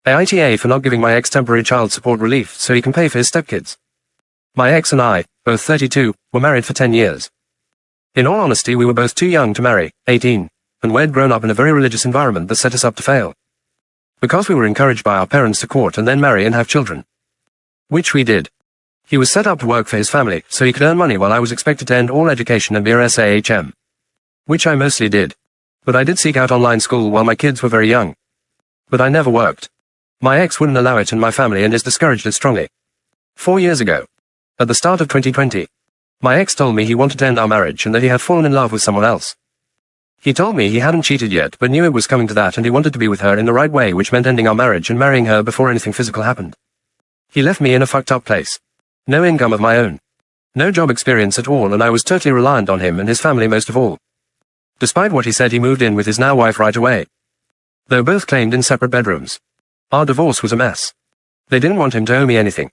AITA for not giving my ex temporary child support relief so he can pay for his stepkids. My ex and I, both 32, were married for 10 years. In all honesty, we were both too young to marry, 18, and we'd grown up in a very religious environment that set us up to fail. Because we were encouraged by our parents to court and then marry and have children. Which we did. He was set up to work for his family, so he could earn money while I was expected to end all education and be a SAHM. Which I mostly did. But I did seek out online school while my kids were very young. But I never worked. My ex wouldn't allow it in my family and is discouraged it strongly. 4 years ago. At the start of 2020. My ex told me he wanted to end our marriage and that he had fallen in love with someone else. He told me he hadn't cheated yet but knew it was coming to that and he wanted to be with her in the right way, which meant ending our marriage and marrying her before anything physical happened. He left me in a fucked up place. No income of my own. No job experience at all, and I was totally reliant on him and his family most of all. Despite what he said, he moved in with his now wife right away. Though both claimed in separate bedrooms. Our divorce was a mess. They didn't want him to owe me anything.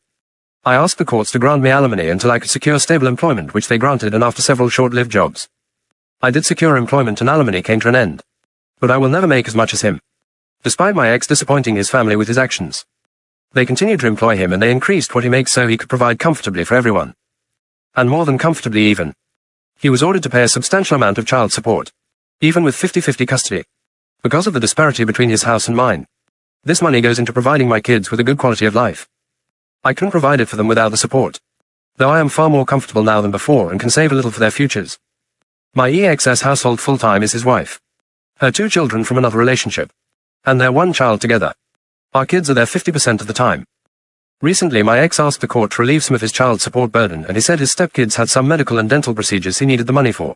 I asked the courts to grant me alimony until I could secure stable employment, which they granted, and after several short-lived jobs. I did secure employment and alimony came to an end. But I will never make as much as him. Despite my ex disappointing his family with his actions. They continued to employ him and they increased what he makes so he could provide comfortably for everyone. And more than comfortably even. He was ordered to pay a substantial amount of child support. Even with 50-50 custody. Because of the disparity between his house and mine. This money goes into providing my kids with a good quality of life. I couldn't provide it for them without the support. Though I am far more comfortable now than before and can save a little for their futures. My ex's household full-time is his wife. Her 2 children from another relationship. And their 1 child together. Our kids are there 50% of the time. Recently my ex asked the court to relieve some of his child support burden and he said his stepkids had some medical and dental procedures he needed the money for.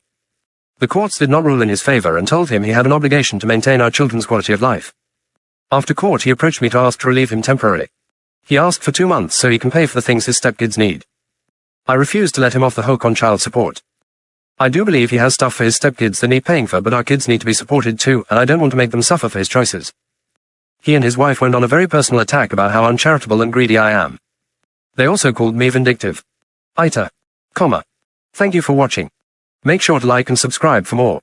The courts did not rule in his favor and told him he had an obligation to maintain our children's quality of life. After court he approached me to ask to relieve him temporarily. He asked for 2 months so he can pay for the things his stepkids need. I refused to let him off the hook on child support. I do believe he has stuff for his stepkids that need paying for, but our kids need to be supported too, and I don't want to make them suffer for his choices. He and his wife went on a very personal attack about how uncharitable and greedy I am. They also called me vindictive. AITA. Thank you for watching. Make sure to like and subscribe for more.